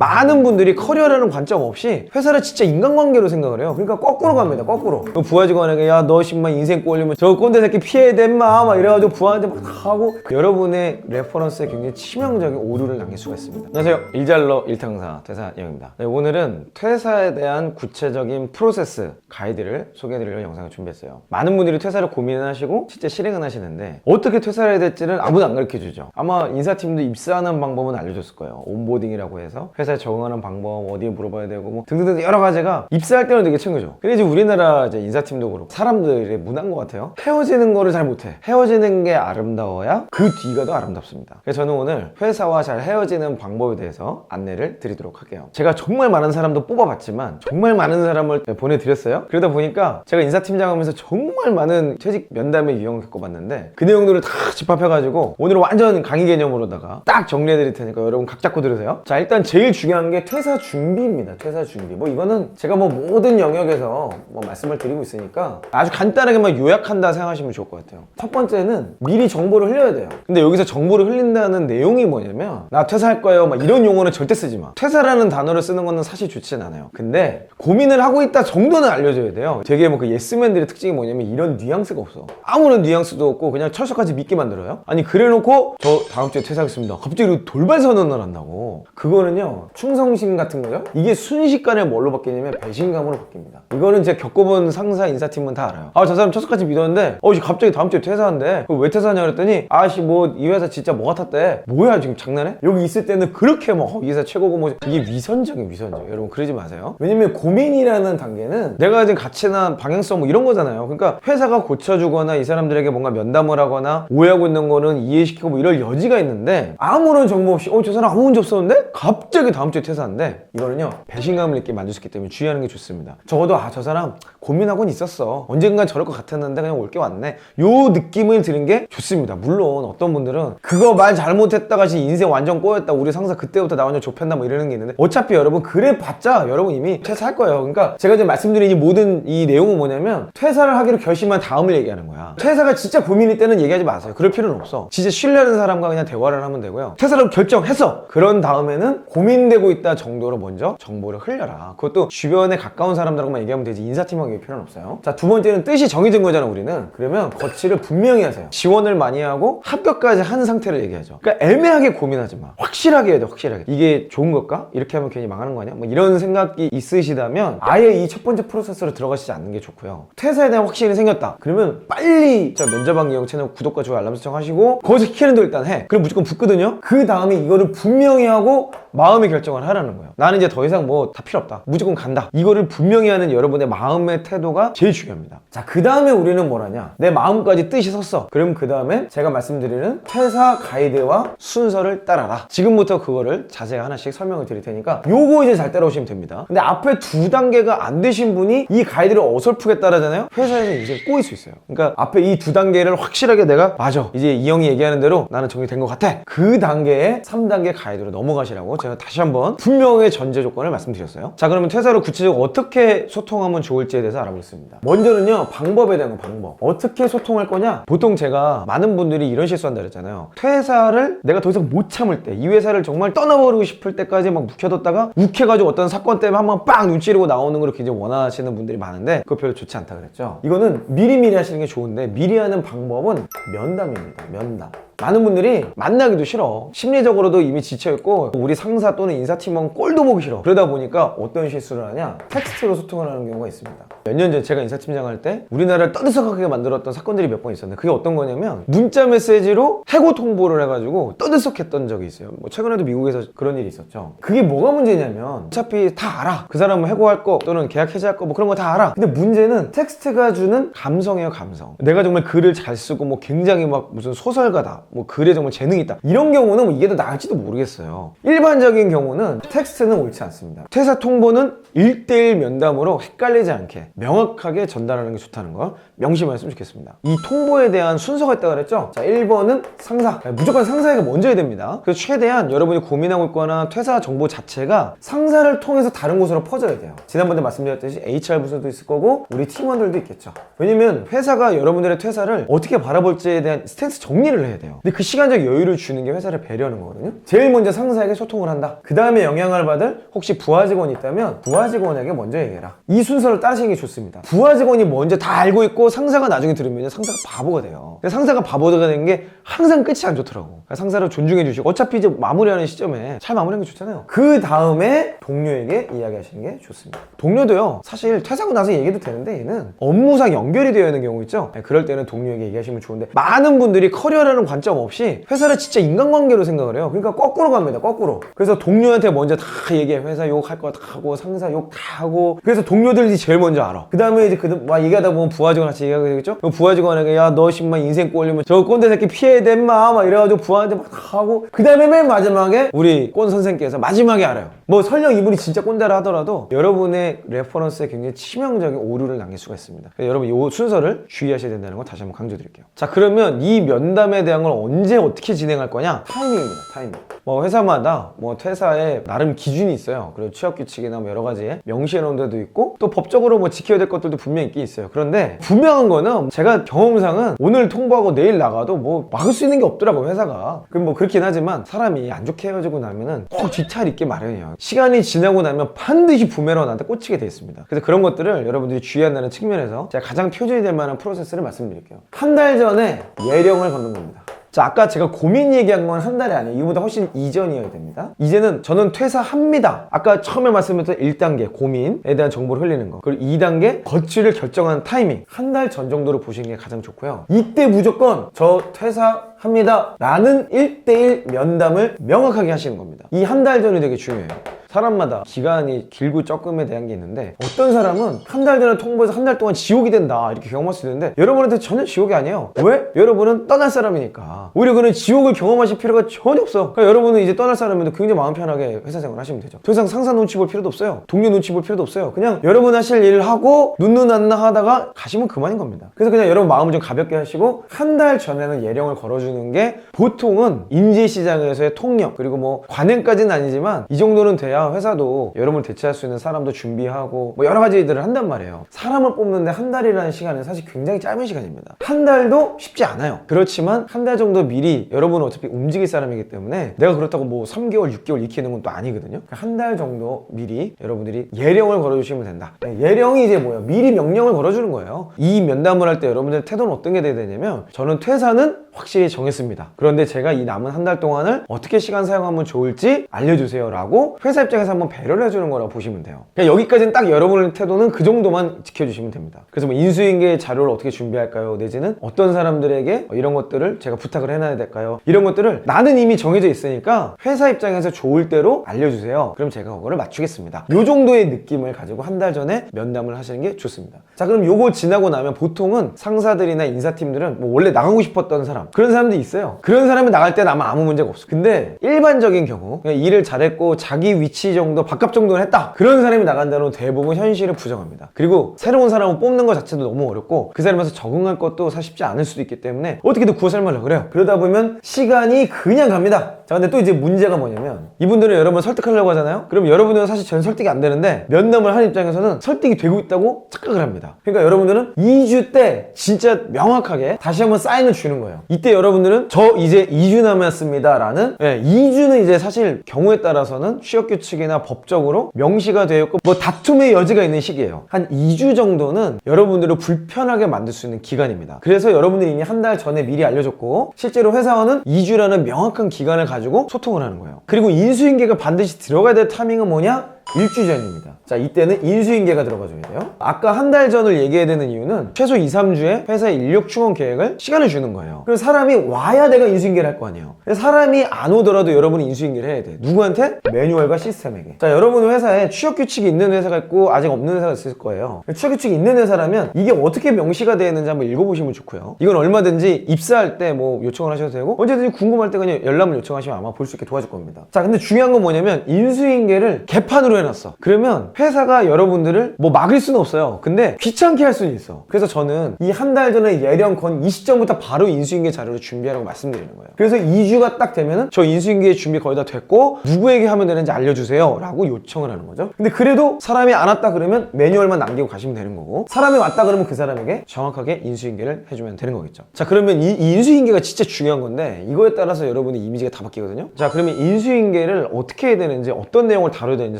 많은 분들이 커리어라는 관점 없이 회사를 진짜 인간관계로 생각을 해요. 그러니까 거꾸로 갑니다. 거꾸로. 부하 직원에게 야 너 10만 인생 꼴리면 저 꼰대 새끼 피해야 돼 인마 막 이래가지고 부하한테 막 하고 여러분의 레퍼런스에 굉장히 치명적인 오류를 남길 수가 있습니다. 안녕하세요. 일잘러 일탕사 퇴사영입니다. 네, 오늘은 퇴사에 대한 구체적인 프로세스 가이드를 소개해드리려는 영상을 준비했어요. 많은 분들이 퇴사를 고민하시고 실제 실행은 하시는데 어떻게 퇴사를 해야 될지는 아무도 안 가르쳐주죠. 아마 인사팀도 입사하는 방법은 알려줬을 거예요. 온보딩이라고 해서 회사에 적응하는 방법, 어디에 물어봐야 되고 뭐 등등등 여러 가지가 입사할 때는 되게 챙겨줘. 근데 이제 우리나라 이제 인사팀도 그렇고 사람들의 문화인 것 같아요. 헤어지는 거를 잘 못해. 헤어지는 게 아름다워야 그 뒤가 더 아름답습니다. 그래서 저는 오늘 회사와 잘 헤어지는 방법에 대해서 안내를 드리도록 할게요. 제가 정말 많은 사람도 뽑아봤지만 정말 많은 사람을 보내드렸어요. 그러다 보니까 제가 인사팀장 하면서 정말 많은 퇴직 면담의 유형을 겪어봤는데 그 내용들을 다 집합해가지고 오늘은 완전 강의 개념으로다가 딱 정리해드릴 테니까 여러분 각 잡고 들으세요. 자, 일단 제일 중요한 게 퇴사 준비입니다. 퇴사 준비. 뭐 이거는 제가 뭐 모든 영역에서 뭐 말씀을 드리고 있으니까 아주 간단하게만 요약한다 생각하시면 좋을 것 같아요. 첫 번째는 미리 정보를 흘려야 돼요. 근데 여기서 정보를 흘린다는 내용이 뭐냐면 나 퇴사할 거예요 막 이런 용어는 절대 쓰지 마. 퇴사라는 단어를 쓰는 거는 사실 좋진 않아요. 근데 고민을 하고 있다 정도는 알려줘야 돼요. 되게 뭐 그 예스맨들의 특징이 뭐냐면 이런 뉘앙스가 없어. 아무런 뉘앙스도 없고 그냥 철석같이 믿게 만들어요. 아니 그래놓고 저 다음 주에 퇴사하겠습니다. 갑자기 돌발 선언을 한다고. 그거는요 충성심 같은 거죠. 이게 순식간에 뭘로 바뀌냐면 배신감으로 바뀝니다. 이거는 제가 겪어본 상사 인사팀은 다 알아요. 아 저 사람 철석같이 믿었는데 갑자기 다음 주에 퇴사한대. 왜 퇴사하냐 그랬더니 아씨 뭐 이 회사 진짜 뭐 같았대. 뭐야 지금 장난해? 여기 있을 때는 그렇게 뭐 이 회사 최고고 뭐 이게 위선적인 여러분 그러지 마세요. 왜냐면 고민이라는 단계는 내가 지금 가치나 방향성 뭐 이런 거잖아요. 그러니까 회사가 고쳐주거나 이 사람들에게 뭔가 면담을 하거나 오해하고 있는 거는 이해시키고 뭐 이럴 여지가 있는데 아무런 정보 없이 저 사람 아무 문제 없었는데 갑자기 다음 주에 퇴사한대. 이거는요 배신감을 있게 만들 수 있기 때문에 주의하는 게 좋습니다. 적어도 저 사람 고민하고는 있었어. 언젠간 저럴 것 같았는데 그냥 올 게 왔네. 요 느낌을 드는 게 좋습니다. 물론 어떤 분들은 그거 말 잘못했다가 인생 완전 꼬였다. 우리 상사 그때부터 나 완전 좁혔나 뭐 이러는 게 있는데 어차피 여러분 그래 봤자 여러분 이미 퇴사할 거예요. 그러니까 제가 지금 말씀드린 이 모든 이 내용은 뭐냐면 퇴사를 하기로 결심한 다음을 얘기하는 거야. 퇴사가 진짜 고민일 때는 얘기하지 마세요. 그럴 필요는 없어. 진짜 신뢰하는 사람과 그냥 대화를 하면 되고요. 퇴사를 결정했어. 그런 다음에는 고민되고 있다 정도로 먼저 정보를 흘려라. 그것도 주변에 가까운 사람들하고만 얘기하면 되지 인사팀하고 얘기할 필요는 없어요. 자, 두 번째는 뜻이 정해진 거잖아 우리는. 그러면 거치를 분명히 하세요. 지원을 많이 하고 합격까지 한 상태를 얘기하죠. 그러니까 애매하게 고민하지 마. 확실하게 해야 돼. 확실하게. 이게 좋은 걸까? 이렇게 하면 괜히 망하는 거 아니야? 뭐 이런 생각이 있으시다면 아예 이 첫 번째 프로세스로 들어가시지 않는 게 좋고요. 퇴사에 대한 확신이 생겼다. 그러면 빨리 면접왕 기영 채널 구독과 좋아요 알람 설정하시고 거기서 키는 도 일단 해. 그럼 무조건 붙거든요. 그 다음에 이거를 분명히 하고 마음의 결정을 하라는 거예요. 나는 이제 더 이상 뭐 다 필요 없다. 무조건 간다. 이거를 분명히 하는 여러분의 마음의 태도가 제일 중요합니다. 자, 그 다음에 우리는 뭘 하냐? 내 마음까지 뜻이 섰어. 그럼 그 다음에 제가 말씀드리는 퇴사 가이드와 순서를 따라라. 지금부터 그거를 자세히 하나씩 설명을 드릴 테니까 요거 이제 잘 따라오시면 됩니다. 근데 앞에 두 단계가 안 되신 분이 이 가이드를 어설프게 따르잖아요. 회사에서 이제 꼬일 수 있어요. 그러니까 앞에 이 두 단계를 확실하게 내가 맞아. 이제 이 형이 얘기하는 대로 나는 정리된 것 같아. 그 단계에 3단계 가이드로 넘어가시라고 제가 다시 한번 분명히 전제 조건을 말씀드렸어요. 자, 그러면 퇴사를 구체적으로 어떻게 소통하면 좋을지에 대해서 알아보겠습니다. 먼저는요 방법에 대한 방법. 어떻게 소통할 거냐? 보통 제가 많은 분들이 이런 실수한다 그랬잖아요. 퇴사를 내가 더 이상 못 참을 때, 이 회사를 정말 떠나버리고 싶을 때까지 막 묵혀뒀다가 욱해가지고 어떤 사건 때문에 한번 빵 눈 찌르고 나오는 걸 굉장히 원하시는 분들이 많은데 그거 별로 좋지 않다 그랬죠. 이거는 미리미리 하시는 게 좋은데 미리 하는 방법은 면담입니다. 면담. 많은 분들이 만나기도 싫어. 심리적으로도 이미 지쳐있고 우리 상사 또는 인사팀원 꼴도 보기 싫어. 그러다 보니까 어떤 실수를 하냐? 텍스트로 소통을 하는 경우가 있습니다. 몇 년 전에 제가 인사팀장 할 때 우리나라를 떠들썩하게 만들었던 사건들이 몇 번 있었는데 그게 어떤 거냐면 문자 메시지로 해고 통보를 해가지고 떠들썩했던 적이 있어요. 뭐 최근에도 미국에서 그런 일이 있었죠. 그게 뭐가 문제냐면 어차피 다 알아. 그 사람은 해고할 거 또는 계약 해지할 거 뭐 그런 거 다 알아. 근데 문제는 텍스트가 주는 감성이에요. 감성. 내가 정말 글을 잘 쓰고 뭐 굉장히 막 무슨 소설가다. 뭐 글에 정말 재능이 있다. 이런 경우는 뭐 이게 더 나을지도 모르겠어요. 일반적인 경우는 텍스트는 옳지 않습니다. 퇴사 통보는 1대1 면담으로 헷갈리지 않게 명확하게 전달하는 게 좋다는 걸 명심하셨으면 좋겠습니다. 이 통보에 대한 순서가 있다고 그랬죠? 자, 1번은 상사. 무조건 상사에게 먼저 해야 됩니다. 그래서 최대한 여러분이 고민하고 있거나 퇴사 정보 자체가 상사를 통해서 다른 곳으로 퍼져야 돼요. 지난번에 말씀드렸듯이 HR 부서도 있을 거고 우리 팀원들도 있겠죠. 왜냐면 회사가 여러분들의 퇴사를 어떻게 바라볼지에 대한 스탠스 정리를 해야 돼요. 근데 그 시간적 여유를 주는 게 회사를 배려하는 거거든요. 제일 먼저 상사에게 소통을 한다. 그 다음에 영향을 받을 혹시 부하 직원이 있다면 부하 직원에게 먼저 얘기해라. 이 순서를 따르시는 게 좋습니다. 부하 직원이 먼저 다 알고 있고 상사가 나중에 들으면 상사가 바보가 돼요. 상사가 바보가 되는 게 항상 끝이 안 좋더라고. 그러니까 상사를 존중해 주시고 어차피 이제 마무리하는 시점에 잘 마무리하는 게 좋잖아요. 그 다음에 동료에게 이야기하시는 게 좋습니다. 동료도요, 사실 퇴사하고 나서 얘기도 되는데 얘는 업무상 연결이 되어 있는 경우 있죠. 그럴 때는 동료에게 얘기하시면 좋은데, 많은 분들이 커리어라는 관점 없이 회사를 진짜 인간관계로 생각을 해요. 그러니까 거꾸로 갑니다. 거꾸로. 그래서 동료한테 먼저 다 얘기해. 회사 욕할 거 다 하고 상사 욕 다 하고. 그래서 동료들이 제일 먼저 알아. 그 다음에 이제 막 얘기하다 보면 부하 직원 같이 얘기하게 되겠죠. 부하 직원에게 야 너 정말 인생 꼴리면 저 꼰대 새끼 피해야 돼 인마 막 이래가지고 부하한테 막 다 하고, 그 다음에 맨 마지막에 우리 꼰 선생께서 마지막에 알아요. 뭐 설령 이분이 진짜 꼰대라 하더라도 여러분의 레퍼런스에 굉장히 치명적인 오류를 남길 수가 있습니다. 여러분 이 순서를 주의하셔야 된다는 거 다시 한번 강조드릴게요. 자, 그러면 이 면담에 대한 걸 언제 어떻게 진행할 거냐? 타이밍입니다. 타이밍. 뭐 회사마다 뭐 퇴사에 나름 기준이 있어요. 그리고 취업 규칙이나 뭐 여러 가지에 명시해 놓은 데도 있고, 또 법적으로 뭐 지켜야 될 것들도 분명히 있긴 있어요. 그런데 분명한 거는 제가 경험상은 오늘 통보하고 내일 나가도 뭐 막을 수 있는 게 없더라고요, 회사가. 그럼 뭐 그렇긴 하지만 사람이 안 좋게 헤어지고 나면은 꼭 뒷탈 있게 마련이에요. 시간이 지나고 나면 반드시 부메랑으로 나한테 꽂히게 돼 있습니다. 그래서 그런 것들을 여러분들이 주의한다는 측면에서 제가 가장 표준이 될 만한 프로세스를 말씀드릴게요. 한 달 전에 예령을 걷는 겁니다. 자, 아까 제가 고민 얘기한 건 한 달이 아니에요. 이보다 훨씬 이전이어야 됩니다. 이제는 저는 퇴사합니다. 아까 처음에 말씀드렸던 1단계 고민에 대한 정보를 흘리는 거, 그리고 2단계 거취를 결정하는 타이밍, 한 달 전 정도로 보시는 게 가장 좋고요. 이때 무조건 저 퇴사합니다 라는 1대1 면담을 명확하게 하시는 겁니다. 이 한 달 전이 되게 중요해요. 사람마다 기간이 길고 적음에 대한 게 있는데, 어떤 사람은 한 달 전에 통보해서 한 달 동안 지옥이 된다 이렇게 경험할 수 있는데, 여러분한테 전혀 지옥이 아니에요. 왜? 여러분은 떠날 사람이니까. 오히려 그런 지옥을 경험하실 필요가 전혀 없어. 그러니까 여러분은 이제 떠날 사람인데 굉장히 마음 편하게 회사 생활 하시면 되죠. 더 이상 상사 눈치 볼 필요도 없어요. 동료 눈치 볼 필요도 없어요. 그냥 여러분 하실 일을 하고 눈눈 안나 하다가 가시면 그만인 겁니다. 그래서 그냥 여러분 마음을 좀 가볍게 하시고, 한 달 전에는 예령을 걸어주는 게 보통은 인재시장에서의 통역, 그리고 뭐 관행까지는 아니지만 이 정도는 돼야 회사도 여러분을 대체할 수 있는 사람도 준비하고 뭐 여러 가지 일들을 한단 말이에요. 사람을 뽑는데 한 달이라는 시간은 사실 굉장히 짧은 시간입니다. 한 달도 쉽지 않아요. 그렇지만 한 달 정도 미리, 여러분은 어차피 움직일 사람이기 때문에 내가 그렇다고 뭐 3개월, 6개월 익히는 건 또 아니거든요. 한 달 정도 미리 여러분들이 예령을 걸어주시면 된다. 예령이 이제 뭐예요? 미리 명령을 걸어주는 거예요. 이 면담을 할 때 여러분들 태도는 어떤 게 돼야 되냐면, 저는 퇴사는 확실히 정했습니다. 그런데 제가 이 남은 한 달 동안을 어떻게 시간 사용하면 좋을지 알려주세요 라고 회사 입장에서 한번 배려를 해주는 거라고 보시면 돼요. 그냥 여기까지는 딱 여러분의 태도는 그 정도만 지켜주시면 됩니다. 그래서 뭐 인수인계 자료를 어떻게 준비할까요? 내지는 어떤 사람들에게 이런 것들을 제가 부탁을 해놔야 될까요? 이런 것들을 나는 이미 정해져 있으니까 회사 입장에서 좋을 대로 알려주세요. 그럼 제가 그거를 맞추겠습니다. 이 정도의 느낌을 가지고 한 달 전에 면담을 하시는 게 좋습니다. 자, 그럼 요거 지나고 나면 보통은 상사들이나 인사팀들은 뭐 원래 나가고 싶었던 사람, 그런 사람들이 있어요. 그런 사람이 나갈 때는 아무 문제가 없어. 근데 일반적인 경우 그냥 일을 잘했고 자기 위치 정도 밥값 정도는 했다, 그런 사람이 나간다는 대부분 현실을 부정합니다. 그리고 새로운 사람을 뽑는 것 자체도 너무 어렵고 그 사람에서 적응할 것도 사실 쉽지 않을 수도 있기 때문에 어떻게든 구워 삶으려고 그래요. 그러다 보면 시간이 그냥 갑니다. 자, 근데 또 이제 문제가 뭐냐면, 이분들은 여러분 설득하려고 하잖아요. 그럼 여러분들은 사실 전 설득이 안 되는데 면담을 하는 입장에서는 설득이 되고 있다고 착각을 합니다. 그러니까 여러분들은 2주 때 진짜 명확하게 다시 한번 사인을 주는 거예요. 이때 여러분들은 저 이제 2주 남았습니다 라는, 2주는 이제 사실 경우에 따라서는 취업규칙이나 법적으로 명시가 되어 있고 뭐 다툼의 여지가 있는 시기예요. 한 2주 정도는 여러분들을 불편하게 만들 수 있는 기간입니다. 그래서 여러분들이 이미 한 달 전에 미리 알려줬고, 실제로 회사원은 2주라는 명확한 기간을 가지고 소통을 하는 거예요. 그리고 인수인계가 반드시 들어가야 될 타이밍은 뭐냐? 1주 전입니다. 자, 이때는 인수인계가 들어가줘야 돼요. 아까 한 달 전을 얘기해야 되는 이유는 최소 2, 3주에 회사의 인력 충원 계획을 시간을 주는 거예요. 그래서 사람이 와야 내가 인수인계를 할 거 아니에요. 사람이 안 오더라도 여러분이 인수인계를 해야 돼. 누구한테? 매뉴얼과 시스템에게. 자, 여러분 회사에 취업규칙이 있는 회사가 있고 아직 없는 회사가 있을 거예요. 취업규칙이 있는 회사라면 이게 어떻게 명시가 되어 있는지 한번 읽어보시면 좋고요. 이건 얼마든지 입사할 때 뭐 요청을 하셔도 되고 언제든지 궁금할 때 그냥 열람을 요청하시면 아마 볼 수 있게 도와줄 겁니다. 자, 근데 중요한 건 뭐냐면 인수인계를 개판으로 제대로 해놨어. 그러면 회사가 여러분들을 뭐 막을 수는 없어요. 근데 귀찮게 할 수는 있어. 그래서 저는 이 한 달 전에 예령권 이 시점부터 바로 인수인계 자료를 준비하라고 말씀드리는 거예요. 그래서 2주가 딱 되면은 저 인수인계 준비 거의 다 됐고 누구에게 하면 되는지 알려주세요 라고 요청을 하는 거죠. 근데 그래도 사람이 안 왔다 그러면 매뉴얼만 남기고 가시면 되는 거고, 사람이 왔다 그러면 그 사람에게 정확하게 인수인계를 해주면 되는 거겠죠. 자, 그러면 이 인수인계가 진짜 중요한 건데 이거에 따라서 여러분의 이미지가 다 바뀌거든요. 자, 그러면 인수인계를 어떻게 해야 되는지, 어떤 내용을 다뤄야 되는지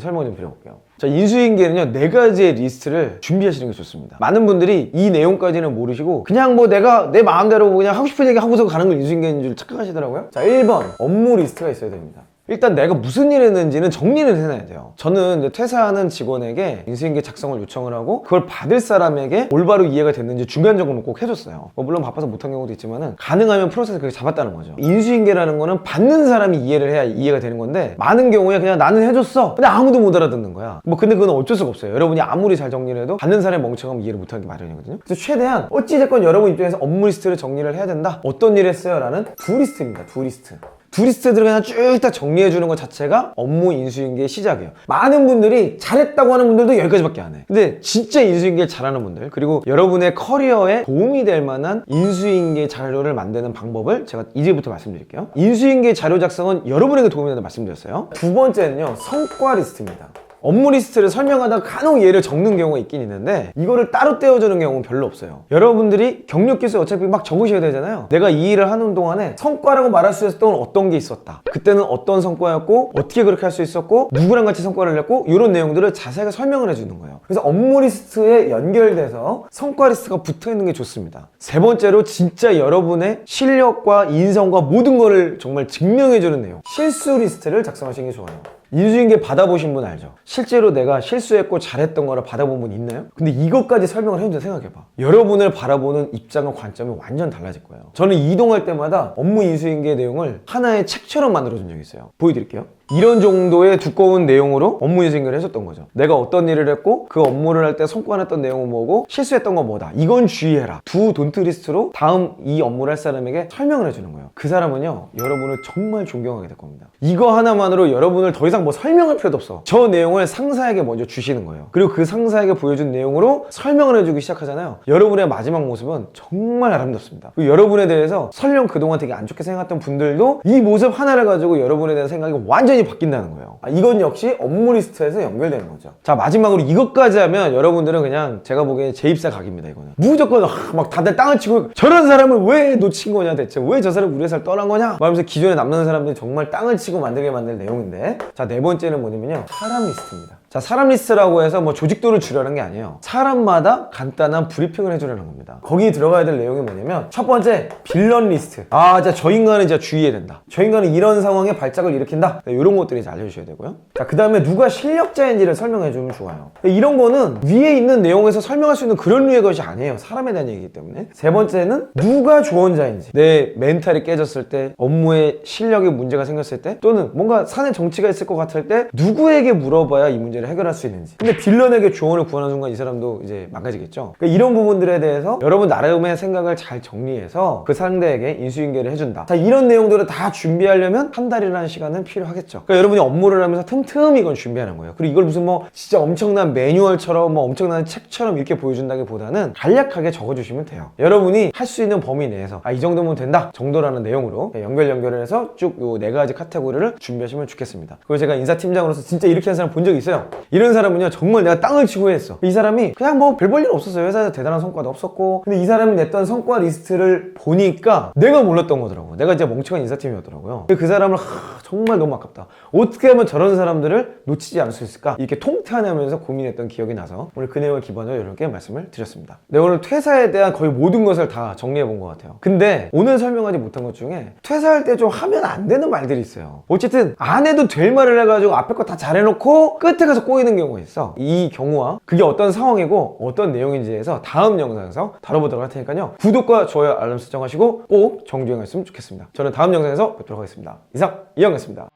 설명 좀 드려볼게요. 자, 인수인계는요 4가지의 리스트를 준비하시는 게 좋습니다. 많은 분들이 이 내용까지는 모르시고 그냥 뭐 내가 내 마음대로 그냥 하고 싶은 얘기 하고서 가는 걸 인수인계인 줄 착각하시더라고요. 자, 1번 업무 리스트가 있어야 됩니다. 일단 내가 무슨 일 했는지는 정리를 해놔야 돼요. 저는 이제 퇴사하는 직원에게 인수인계 작성을 요청을 하고 그걸 받을 사람에게 올바로 이해가 됐는지 중간 점검을 꼭 해줬어요. 뭐 물론 바빠서 못한 경우도 있지만은 가능하면 프로세스 그렇게 잡았다는 거죠. 인수인계라는 거는 받는 사람이 이해를 해야 이해가 되는 건데 많은 경우에 그냥 나는 해줬어. 근데 아무도 못 알아듣는 거야. 뭐 근데 그건 어쩔 수가 없어요. 여러분이 아무리 잘 정리를 해도 받는 사람이 멍청하면 이해를 못하는 게 마련이거든요. 그래서 최대한 어찌됐건 여러분 입장에서 업무 리스트를 정리를 해야 된다. 어떤 일 했어요? 라는 두 리스트입니다. 두 리스트. 두 리스트들을 그냥 쭉 다 정리해주는 것 자체가 업무 인수인계의 시작이에요. 많은 분들이 잘했다고 하는 분들도 여기까지밖에 안 해. 근데 진짜 인수인계를 잘하는 분들, 그리고 여러분의 커리어에 도움이 될 만한 인수인계 자료를 만드는 방법을 제가 이제부터 말씀드릴게요. 인수인계 자료 작성은 여러분에게 도움이 된다고 말씀드렸어요. 두 번째는요, 성과 리스트입니다. 업무 리스트를 설명하다가 간혹 얘를 적는 경우가 있긴 있는데 이거를 따로 떼어주는 경우는 별로 없어요. 여러분들이 경력 기술 어차피 막 적으셔야 되잖아요. 내가 이 일을 하는 동안에 성과라고 말할 수 있었던 건 어떤 게 있었다, 그때는 어떤 성과였고 어떻게 그렇게 할 수 있었고 누구랑 같이 성과를 냈고 이런 내용들을 자세하게 설명을 해주는 거예요. 그래서 업무 리스트에 연결돼서 성과 리스트가 붙어있는 게 좋습니다. 세 번째로 진짜 여러분의 실력과 인성과 모든 거를 정말 증명해주는 내용, 실수 리스트를 작성하시는 게 좋아요. 인수인계 받아보신 분 알죠? 실제로 내가 실수했고 잘했던 거를 받아본 분 있나요? 근데 이것까지 설명을 해준다 생각해봐. 여러분을 바라보는 입장과 관점이 완전 달라질 거예요. 저는 이동할 때마다 업무 인수인계 내용을 하나의 책처럼 만들어준 적이 있어요. 보여드릴게요. 이런 정도의 두꺼운 내용으로 업무 인수인계를 해줬던 거죠. 내가 어떤 일을 했고 그 업무를 할 때 성과냈던 내용은 뭐고 실수했던 건 뭐다, 이건 주의해라. 두 돈트 리스트로 다음 이 업무를 할 사람에게 설명을 해주는 거예요. 그 사람은요 여러분을 정말 존경하게 될 겁니다. 이거 하나만으로 여러분을 더 이상 뭐 설명할 필요도 없어. 저 내용을 상사에게 먼저 주시는 거예요. 그리고 그 상사에게 보여준 내용으로 설명을 해주기 시작하잖아요. 여러분의 마지막 모습은 정말 아름답습니다. 그리고 여러분에 대해서 설령 그동안 되게 안 좋게 생각했던 분들도 이 모습 하나를 가지고 여러분에 대한 생각이 완전히 바뀐다는 거예요. 이건 역시 업무 리스트에서 연결되는 거죠. 자, 마지막으로 이것까지 하면 여러분들은 그냥 제가 보기엔 재입사 각입니다. 이거는 무조건 막 다들 땅을 치고 저런 사람을 왜 놓친 거냐, 대체 왜 저 사람이 우리 회사를 떠난 거냐 말하면서 기존에 남는 사람들이 정말 땅을 치고 만들게 만들 내용인데, 자, 네 번째는 뭐냐면요, 사람 리스트입니다. 자, 사람 리스트라고 해서 뭐 조직도를 줄여라는 게 아니에요. 사람마다 간단한 브리핑을 해주려는 겁니다. 거기 들어가야 될 내용이 뭐냐면 첫 번째, 빌런 리스트. 진짜 저 인간은 진짜 주의해야 된다. 저 인간은 이런 상황에 발작을 일으킨다. 이런 것들이 이제 알려주셔야 되고요. 자, 그 다음에 누가 실력자인지를 설명해주면 좋아요. 이런 거는 위에 있는 내용에서 설명할 수 있는 그런 류의 것이 아니에요. 사람에 대한 얘기이기 때문에. 세 번째는 누가 조언자인지. 내 멘탈이 깨졌을 때, 업무에 실력에 문제가 생겼을 때, 또는 뭔가 사내 정치가 있을 것 같을 때 누구에게 물어봐야 이 문제를 해결할 수 있는지. 근데 빌런에게 조언을 구하는 순간 이 사람도 이제 망가지겠죠. 그러니까 이런 부분들에 대해서 여러분 나름의 생각을 잘 정리해서 그 상대에게 인수인계를 해준다. 자, 이런 내용들을 다 준비하려면 한 달이라는 시간은 필요하겠죠. 그러니까 여러분이 업무를 하면서 틈틈이 이건 준비하는 거예요. 그리고 이걸 무슨 뭐 진짜 엄청난 매뉴얼처럼 뭐 엄청난 책처럼 이렇게 보여준다기보다는 간략하게 적어주시면 돼요. 여러분이 할 수 있는 범위 내에서 이 정도면 된다 정도라는 내용으로 연결을 해서 쭉 요 4가지 카테고리를 준비하시면 좋겠습니다. 그리고 제가 인사팀장으로서 진짜 이렇게 한 사람 본 적이 있어요. 이런 사람은요 정말 내가 땅을 치고 했어. 이 사람이 그냥 뭐 별 볼 일 없었어요. 회사에서 대단한 성과도 없었고, 근데 이 사람이 냈던 성과 리스트를 보니까 내가 몰랐던 거더라고요. 내가 진짜 멍청한 인사팀이었더라고요. 그 사람을 정말 너무 아깝다. 어떻게 하면 저런 사람들을 놓치지 않을 수 있을까, 이렇게 통탄하면서 고민했던 기억이 나서 오늘 그 내용을 기반으로 여러분께 말씀을 드렸습니다. 네, 오늘 퇴사에 대한 거의 모든 것을 다 정리해 본 것 같아요. 근데 오늘 설명하지 못한 것 중에 퇴사할 때 좀 하면 안 되는 말들이 있어요. 어쨌든 안 해도 될 말을 해가지고 앞에 거 다 잘해놓고 끝에 가서 꼬이는 경우가 있어. 이 경우와 그게 어떤 상황이고 어떤 내용인지에서 다음 영상에서 다뤄보도록 할 테니까요, 구독과 좋아요 알람 설정하시고 꼭 정주행하셨으면 좋겠습니다. 저는 다음 영상에서 뵙도록 하겠습니다. 이상 이영이었습니다.